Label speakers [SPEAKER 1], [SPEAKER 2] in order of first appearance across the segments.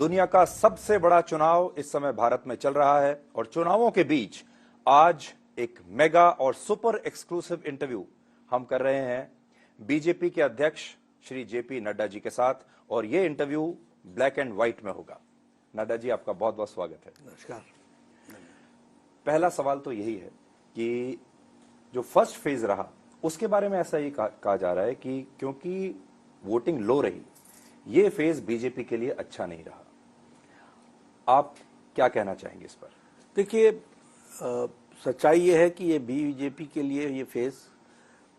[SPEAKER 1] दुनिया का सबसे बड़ा चुनाव इस समय भारत में चल रहा है और चुनावों के बीच आज एक मेगा और सुपर एक्सक्लूसिव इंटरव्यू हम कर रहे हैं बीजेपी के अध्यक्ष श्री जेपी नड्डा जी के साथ और ये इंटरव्यू ब्लैक एंड व्हाइट में होगा। नड्डा जी, आपका बहुत बहुत स्वागत है।
[SPEAKER 2] नमस्कार।
[SPEAKER 1] पहला सवाल तो यही है कि जो फर्स्ट फेज रहा उसके बारे में ऐसा ही कहा जा रहा है कि क्योंकि वोटिंग लो रही, ये फेज बीजेपी के लिए अच्छा नहीं रहा। आप क्या कहना चाहेंगे इस पर?
[SPEAKER 2] देखिए, सच्चाई ये है कि ये बीजेपी के लिए ये फेज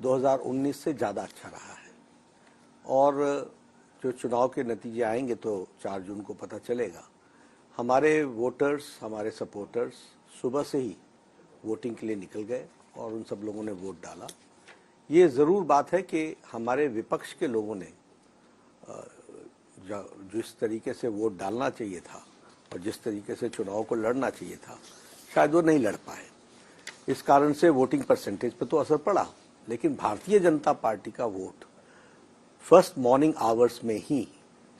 [SPEAKER 2] 2019 से ज़्यादा अच्छा रहा है और जो चुनाव के नतीजे आएंगे तो 4 जून को पता चलेगा। हमारे वोटर्स, हमारे सपोर्टर्स सुबह से ही वोटिंग के लिए निकल गए और उन सब लोगों ने वोट डाला। ये ज़रूर बात है कि हमारे विपक्ष के लोगों ने जिस तरीके से वोट डालना चाहिए था और जिस तरीके से चुनाव को लड़ना चाहिए था, शायद वो नहीं लड़ पाए। इस कारण से वोटिंग परसेंटेज पर तो असर पड़ा, लेकिन भारतीय जनता पार्टी का वोट फर्स्ट मॉर्निंग आवर्स में ही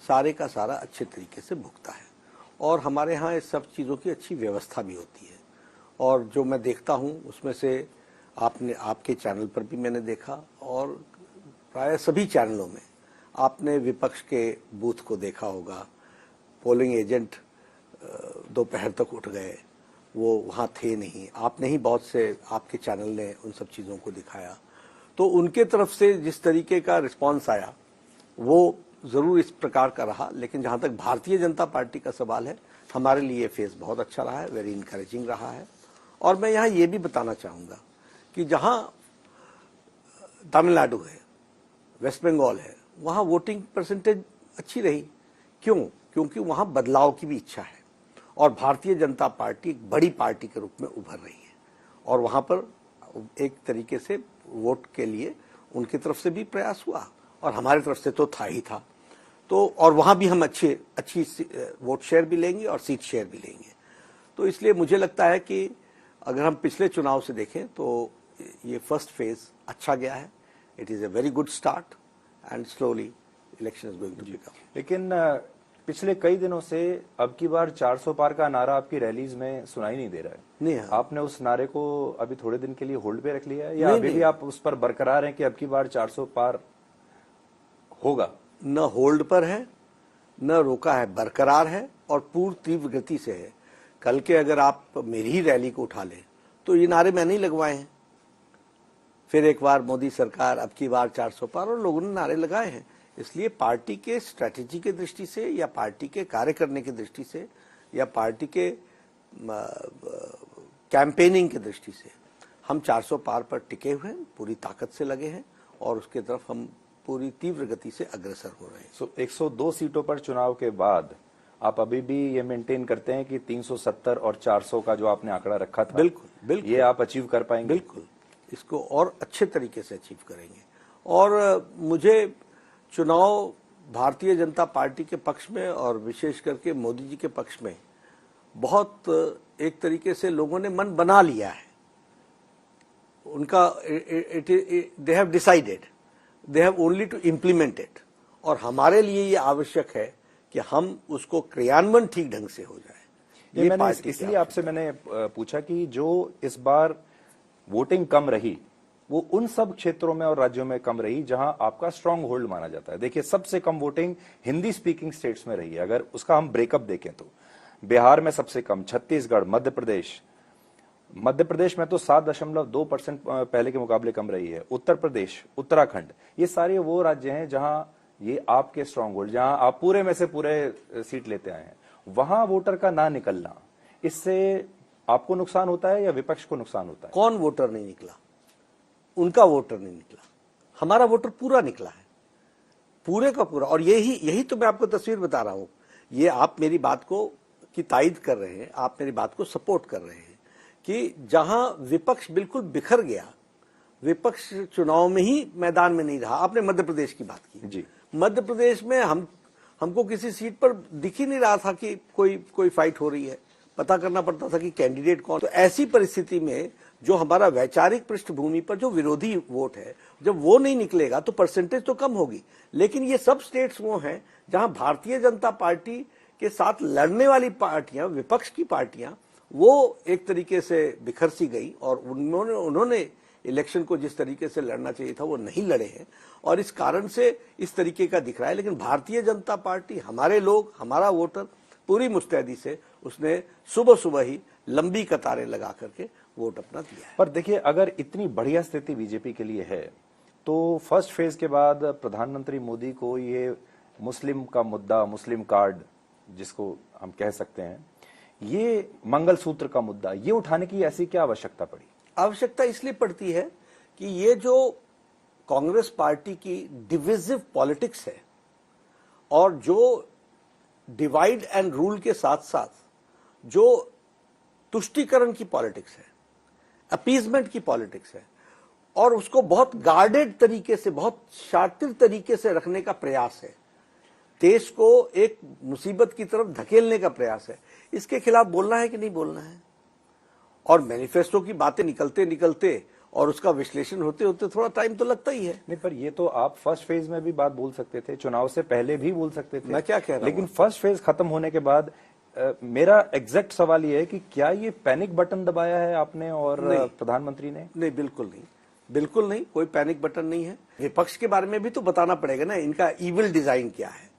[SPEAKER 2] सारे का सारा अच्छे तरीके से भुगता है और हमारे यहाँ इस सब चीज़ों की अच्छी व्यवस्था भी होती है। और जो मैं देखता हूँ उसमें से आपके चैनल पर भी मैंने देखा और प्राय सभी चैनलों में आपने विपक्ष के बूथ को देखा होगा। पोलिंग एजेंट दोपहर तक उठ गए, वो वहाँ थे नहीं। आपने ही बहुत से आपके चैनल ने उन सब चीज़ों को दिखाया, तो उनके तरफ से जिस तरीके का रिस्पांस आया वो ज़रूर इस प्रकार का रहा। लेकिन जहाँ तक भारतीय जनता पार्टी का सवाल है, हमारे लिए फेस बहुत अच्छा रहा है, वेरी इनकरेजिंग रहा है। और मैं यहाँ ये भी बताना चाहूँगा कि जहाँ तमिलनाडु है, वेस्ट बंगाल है, वहाँ वोटिंग परसेंटेज अच्छी रही। क्योंकि वहाँ बदलाव की भी इच्छा है और भारतीय जनता पार्टी एक बड़ी पार्टी के रूप में उभर रही है और वहाँ पर एक तरीके से वोट के लिए उनकी तरफ से भी प्रयास हुआ और हमारी तरफ से तो था ही था। तो और वहाँ भी हम अच्छी वोट शेयर भी लेंगे और सीट शेयर भी लेंगे। तो इसलिए मुझे लगता है कि अगर हम पिछले चुनाव से देखें तो ये फर्स्ट फेज अच्छा गया है। It is a very good start and slowly election is going to pick up.
[SPEAKER 1] लेकिन पिछले कई दिनों से अब की बार 400 पार का नारा आपकी रैलीज में सुनाई नहीं दे रहा है।
[SPEAKER 2] नहीं है।
[SPEAKER 1] आपने उस नारे को अभी थोड़े दिन के लिए होल्ड पे रख लिया है या अभी भी आप उस पर बरकरार हैं कि अब की बार 400 पार होगा?
[SPEAKER 2] न होल्ड पर है, न रोका है, बरकरार है और पूर्ण तीव्र गति से है। कल के अगर आप मेरी ही रैली को उठा लें तो ये नारे मैंने ही लगवाए हैं। फिर एक बार मोदी सरकार, अब की बार 400 पार, और लोगों ने नारे लगाए हैं। इसलिए पार्टी के स्ट्रैटेजी के दृष्टि से या पार्टी के कार्य करने की दृष्टि से या पार्टी के कैंपेनिंग की दृष्टि से हम 400 पार पर टिके हुए हैं, पूरी ताकत से लगे हैं और उसके तरफ हम पूरी तीव्र गति से अग्रसर हो रहे हैं।
[SPEAKER 1] 102 सीटों पर चुनाव के बाद आप अभी भी ये मेंटेन करते हैं कि 370 और 400 का जो आपने आंकड़ा रखा था,
[SPEAKER 2] बिल्कुल
[SPEAKER 1] ये आप अचीव कर पाएंगे?
[SPEAKER 2] बिल्कुल, इसको और अच्छे तरीके से अचीव करेंगे। और मुझे चुनाव भारतीय जनता पार्टी के पक्ष में और विशेष करके मोदी जी के पक्ष में बहुत एक तरीके से लोगों ने मन बना लिया है। उनका they have decided, they have only to implement it. और हमारे लिए ये आवश्यक है कि हम उसको क्रियान्वयन ठीक ढंग से हो जाए।
[SPEAKER 1] ये मैंने इसलिए आपसे मैंने पूछा कि जो इस बार वोटिंग कम रही वो उन सब क्षेत्रों में और राज्यों में कम रही जहां आपका स्ट्रांग होल्ड माना जाता है। देखिए, सबसे कम वोटिंग हिंदी स्पीकिंग स्टेट्स में रही है। अगर उसका हम ब्रेकअप देखें तो बिहार में सबसे कम, छत्तीसगढ़, मध्य प्रदेश में तो 7.2% पहले के मुकाबले कम रही है। उत्तर प्रदेश, उत्तराखंड, ये सारे वो राज्य हैं जहां ये आपके स्ट्रांग होल्ड, जहां आप पूरे में से पूरे सीट लेते आए हैं, वहां वोटर का ना निकलना, इससे आपको नुकसान होता है या विपक्ष को नुकसान होता है?
[SPEAKER 2] कौन वोटर नहीं निकला? उनका वोटर नहीं निकला, हमारा वोटर पूरा निकला है, पूरे का पूरा। और यही तो मैं आपको तस्वीर बता रहा हूं। ये आप मेरी बात को की तायद कर रहे हैं, आप मेरी बात को सपोर्ट कर रहे हैं कि जहां विपक्ष बिल्कुल बिखर गया, विपक्ष चुनाव में ही मैदान में नहीं रहा। आपने मध्य प्रदेश की बात की
[SPEAKER 1] जी।
[SPEAKER 2] मध्य प्रदेश में हमको किसी सीट पर दिख ही नहीं रहा था कि कोई फाइट हो रही है। पता करना पड़ता था कि कैंडिडेट कौन। तो ऐसी परिस्थिति में जो हमारा वैचारिक पृष्ठभूमि पर जो विरोधी वोट है, जब वो नहीं निकलेगा तो परसेंटेज तो कम होगी। लेकिन ये सब स्टेट्स वो हैं जहां भारतीय जनता पार्टी के साथ लड़ने वाली पार्टियां, विपक्ष की पार्टियां, वो एक तरीके से बिखर सी गई और उन्होंने इलेक्शन को जिस तरीके से लड़ना चाहिए था वो नहीं लड़े हैं और इस कारण से इस तरीके का दिख रहा है। लेकिन भारतीय जनता पार्टी, हमारे लोग, हमारा वोटर पूरी मुस्तैदी से उसने सुबह सुबह ही लंबी कतारें लगा करके वोट अपना दिया है।
[SPEAKER 1] पर देखिए, अगर इतनी बढ़िया स्थिति बीजेपी के लिए है तो फर्स्ट फेज के बाद प्रधानमंत्री मोदी को ये मुस्लिम का मुद्दा, मुस्लिम कार्ड जिसको हम कह सकते हैं, ये मंगलसूत्र का मुद्दा, ये उठाने की ऐसी क्या आवश्यकता पड़ी?
[SPEAKER 2] आवश्यकता इसलिए पड़ती है कि ये जो कांग्रेस पार्टी की डिविजिव पॉलिटिक्स है और जो डिवाइड एंड रूल के साथ साथ जो तुष्टीकरण की पॉलिटिक्स है, अपीजमेंट की पॉलिटिक्स है और उसको बहुत गार्डेड तरीके से, बहुत शातिर तरीके से रखने का प्रयास है, देश को एक मुसीबत की तरफ धकेलने का प्रयास है, इसके खिलाफ बोलना है कि नहीं बोलना है? और मैनिफेस्टो की बातें निकलते निकलते और उसका विश्लेषण होते होते थोड़ा टाइम तो लगता ही है।
[SPEAKER 1] नहीं, पर ये तो आप फर्स्ट फेज में भी बात बोल सकते थे, चुनाव से पहले भी बोल सकते थे।
[SPEAKER 2] मैं क्या कह रहा हूं?
[SPEAKER 1] लेकिन फर्स्ट फेज खत्म होने के बाद मेरा एग्जैक्ट सवाल ये है कि क्या ये पैनिक बटन दबाया है आपने और प्रधानमंत्री ने?
[SPEAKER 2] नहीं, बिल्कुल नहीं, बिल्कुल नहीं, कोई पैनिक बटन नहीं है। विपक्ष के बारे में भी तो बताना पड़ेगा ना, इनका इविल डिजाइन क्या है,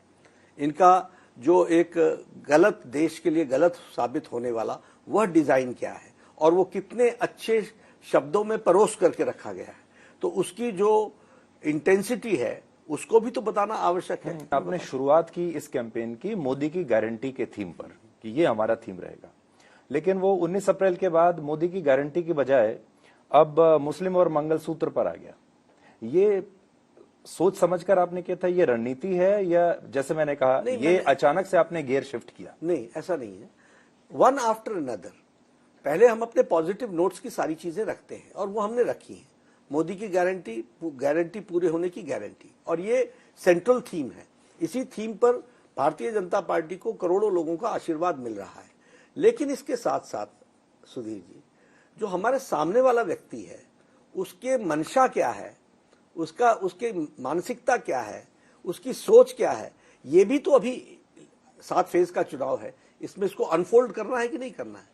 [SPEAKER 2] इनका जो एक गलत, देश के लिए गलत साबित होने वाला वह डिजाइन क्या है और वो कितने अच्छे शब्दों में परोस करके रखा गया है, तो उसकी जो इंटेंसिटी है उसको भी तो बताना आवश्यक है।
[SPEAKER 1] आपने शुरुआत की इस कैंपेन की मोदी की गारंटी के थीम पर कि ये हमारा थीम रहेगा, लेकिन वो 19 अप्रैल के बाद मोदी की गारंटी की बजाय अब मुस्लिम और मंगलसूत्र पर आ गया। ये सोच समझकर आपने किया था, ये रणनीति है या जैसे मैंने कहा ये अचानक से आपने गियर शिफ्ट किया?
[SPEAKER 2] नहीं, ऐसा नहीं है। वन आफ्टर अनदर, पहले हम अपने पॉजिटिव नोट्स की सारी चीजें रखते हैं और वो हमने रखी है। मोदी की गारंटी पूरे होने की गारंटी, और ये सेंट्रल थीम है। इसी थीम पर भारतीय जनता पार्टी को करोड़ों लोगों का आशीर्वाद मिल रहा है। लेकिन इसके साथ साथ सुधीर जी, जो हमारे सामने वाला व्यक्ति है उसके मंशा क्या है, उसके मानसिकता क्या है, उसकी सोच क्या है, ये भी तो अभी 7 फेज का चुनाव है, इसमें इसको अनफोल्ड करना है कि नहीं करना है।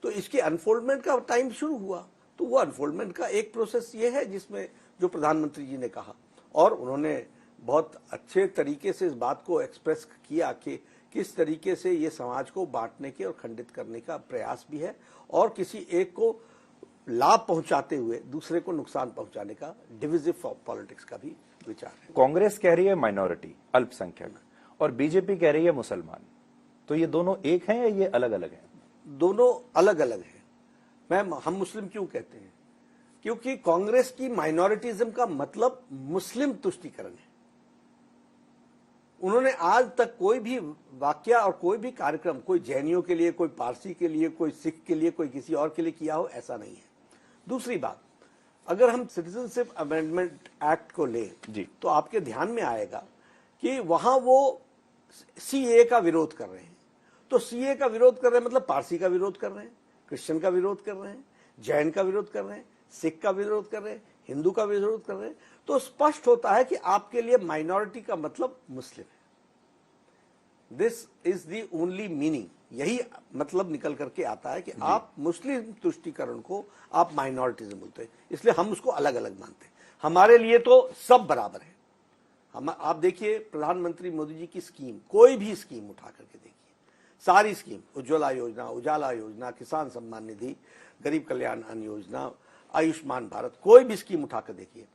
[SPEAKER 2] तो इसके अनफोल्डमेंट का टाइम शुरू हुआ, तो वो अनफोल्डमेंट का एक प्रोसेस ये है जिसमें जो प्रधानमंत्री जी ने कहा, और उन्होंने बहुत अच्छे तरीके से इस बात को एक्सप्रेस किया कि किस तरीके से ये समाज को बांटने के और खंडित करने का प्रयास भी है और किसी एक को लाभ पहुंचाते हुए दूसरे को नुकसान पहुंचाने का डिविजिव पॉलिटिक्स का भी विचार है।
[SPEAKER 1] कांग्रेस कह रही है माइनॉरिटी, अल्पसंख्यक, और बीजेपी कह रही है मुसलमान, तो ये दोनों एक हैं या ये अलग अलग हैं?
[SPEAKER 2] दोनों अलग अलग हैं। हम मुस्लिम क्यों कहते हैं? क्योंकि कांग्रेस की माइनॉरिटिज्म का मतलब मुस्लिम तुष्टीकरण है। उन्होंने आज तक कोई भी वाक्य और कोई भी कार्यक्रम कोई जैनियों के लिए, कोई पारसी के लिए, कोई सिख के लिए, कोई किसी और के लिए किया हो, ऐसा नहीं है। दूसरी बात, अगर हम सिटीजनशिप अमेंडमेंट एक्ट को लें तो आपके ध्यान में आएगा कि वहां वो सीए का विरोध कर रहे हैं। तो सीए का विरोध कर रहे हैं मतलब पारसी का विरोध कर रहे हैं, क्रिश्चियन का विरोध कर रहे हैं, जैन का विरोध कर रहे हैं, सिख का विरोध कर रहे हैं, हिंदू का विरोध कर रहे हैं। तो स्पष्ट होता है कि आपके लिए माइनॉरिटी का मतलब मुस्लिम है। This is the only meaning, यही मतलब निकल करके आता है कि आप मुस्लिम तुष्टीकरण को आप माइनॉरिटीज्म बोलते हैं, इसलिए हम उसको अलग अलग मानते हैं। हमारे लिए तो सब बराबर है। आप देखिए प्रधानमंत्री मोदी जी की स्कीम, कोई भी स्कीम उठा करके देखिए, सारी स्कीम, उज्ज्वला योजना, उजाला योजना, किसान सम्मान निधि, गरीब कल्याण अन्न योजना, आयुष्मान भारत, कोई भी स्कीम उठाकर देखिए,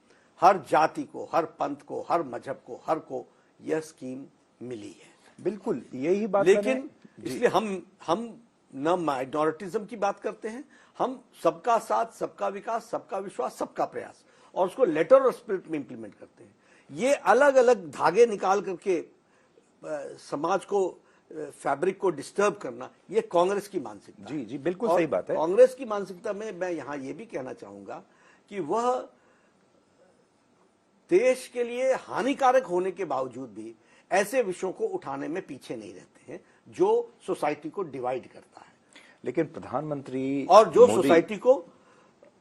[SPEAKER 2] हर जाति को, हर पंथ को, हर मजहब को, हर को यह स्कीम मिली है।
[SPEAKER 1] बिल्कुल यही बात।
[SPEAKER 2] लेकिन इसलिए हम न माइनॉरिटिज्म की बात करते हैं, हम सबका साथ, सबका विकास, सबका विश्वास, सबका प्रयास, और उसको लेटर और स्पिरिट में इंप्लीमेंट करते हैं। ये अलग अलग धागे निकाल करके समाज को, फैब्रिक को डिस्टर्ब करना, ये कांग्रेस की मानसिकता।
[SPEAKER 1] जी बिल्कुल सही बात है।
[SPEAKER 2] कांग्रेस की मानसिकता में मैं यहां ये भी कहना चाहूंगा कि वह देश के लिए हानिकारक होने के बावजूद भी ऐसे विषयों को उठाने में पीछे नहीं रहते हैं जो सोसाइटी को डिवाइड करता है।
[SPEAKER 1] लेकिन प्रधानमंत्री
[SPEAKER 2] और जो सोसाइटी को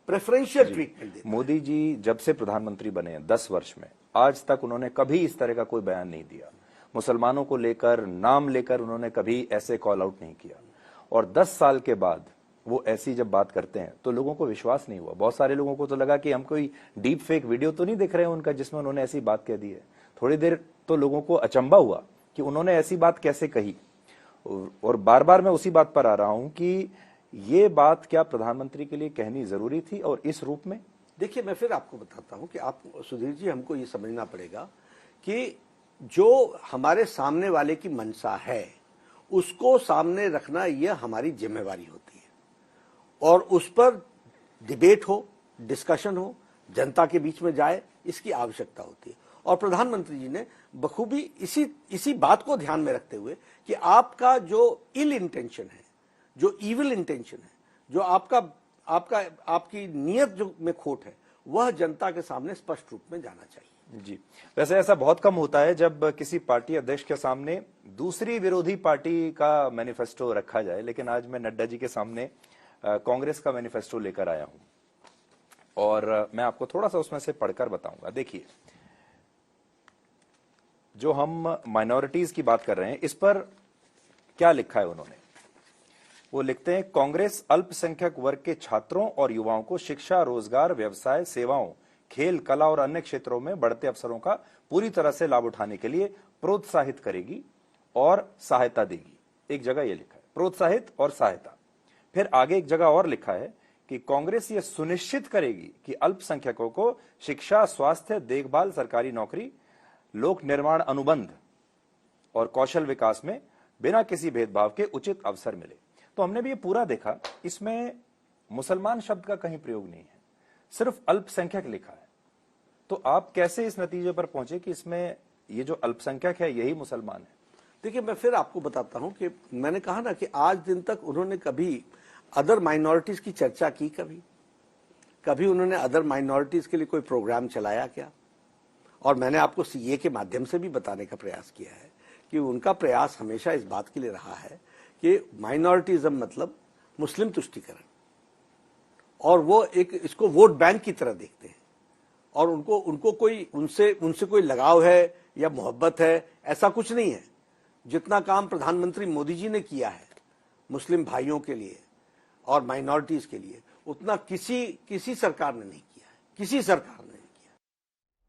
[SPEAKER 2] प्रेफरेंशियल ट्रीटमेंट देता है।
[SPEAKER 1] मोदी जी जब से प्रधानमंत्री बने 10 वर्ष में आज तक उन्होंने कभी इस तरह का कोई बयान नहीं दिया। मुसलमानों को लेकर, नाम लेकर उन्होंने कभी ऐसे कॉल आउट नहीं किया। और 10 साल के बाद वो ऐसी जब बात करते हैं तो लोगों को विश्वास नहीं हुआ। बहुत सारे लोगों को तो लगा कि हम कोई डीप फेक वीडियो तो नहीं देख रहे हैं उनका जिसमें उन्होंने ऐसी बात कह दी है। थोड़ी देर तो लोगों को अचंभा हुआ कि उन्होंने ऐसी बात कैसे कही। और बार बार मैं उसी बात पर आ रहा हूं कि ये बात क्या प्रधानमंत्री के लिए कहनी जरूरी थी और इस रूप में?
[SPEAKER 2] देखिए, मैं फिर आपको बताता हूं कि आप सुधीर जी, हमको ये समझना पड़ेगा कि जो हमारे सामने वाले की मंशा है उसको सामने रखना यह हमारी जिम्मेवारी होती है और उस पर डिबेट हो, डिस्कशन हो, जनता के बीच में जाए, इसकी आवश्यकता होती है। और प्रधानमंत्री जी ने बखूबी इसी बात को ध्यान में रखते हुए कि आपका जो इल इंटेंशन है, जो इविल इंटेंशन है, जो आपकी नीयत जो में खोट है, वह जनता के सामने स्पष्ट रूप में जाना चाहिए।
[SPEAKER 1] जी, वैसे ऐसा बहुत कम होता है जब किसी पार्टी अध्यक्ष के सामने दूसरी विरोधी पार्टी का मैनिफेस्टो रखा जाए, लेकिन आज मैं नड्डा जी के सामने कांग्रेस का मैनिफेस्टो लेकर आया हूं और मैं आपको थोड़ा सा उसमें से पढ़कर बताऊंगा। देखिए, जो हम माइनॉरिटीज की बात कर रहे हैं, इस पर क्या लिखा है उन्होंने। वो लिखते हैं, कांग्रेस अल्पसंख्यक वर्ग के छात्रों और युवाओं को शिक्षा, रोजगार, व्यवसाय, सेवाओं, खेल, कला और अन्य क्षेत्रों में बढ़ते अवसरों का पूरी तरह से लाभ उठाने के लिए प्रोत्साहित करेगी और सहायता देगी। एक जगह यह लिखा है, प्रोत्साहित और सहायता। फिर आगे एक जगह और लिखा है कि कांग्रेस यह सुनिश्चित करेगी कि अल्पसंख्यकों को शिक्षा, स्वास्थ्य, देखभाल, सरकारी नौकरी, लोक निर्माण अनुबंध और कौशल विकास में बिना किसी भेदभाव के उचित अवसर मिले। तो हमने भी ये पूरा देखा, इसमें मुसलमान शब्द का कहीं प्रयोग नहीं है, सिर्फ अल्पसंख्यक लिखा है। तो आप कैसे इस नतीजे पर पहुंचे कि इसमें ये जो अल्पसंख्यक है यही मुसलमान है?
[SPEAKER 2] देखिए, मैं फिर आपको बताता हूं कि मैंने कहा ना कि आज दिन तक उन्होंने कभी अदर माइनॉरिटीज की चर्चा की? कभी उन्होंने अदर माइनॉरिटीज के लिए कोई प्रोग्राम चलाया क्या? और मैंने आपको सीए के माध्यम से भी बताने का प्रयास किया है कि उनका प्रयास हमेशा इस बात के लिए रहा है कि माइनॉरिटीज्म मतलब मुस्लिम तुष्टीकरण, और वो एक इसको वोट बैंक की तरह देखते हैं और उनको कोई उनसे कोई लगाव है या मोहब्बत है, ऐसा कुछ नहीं है। जितना काम प्रधानमंत्री मोदी जी ने किया है मुस्लिम भाइयों के लिए और माइनॉरिटीज के लिए, उतना किसी सरकार ने नहीं किया है, किसी सरकार ने।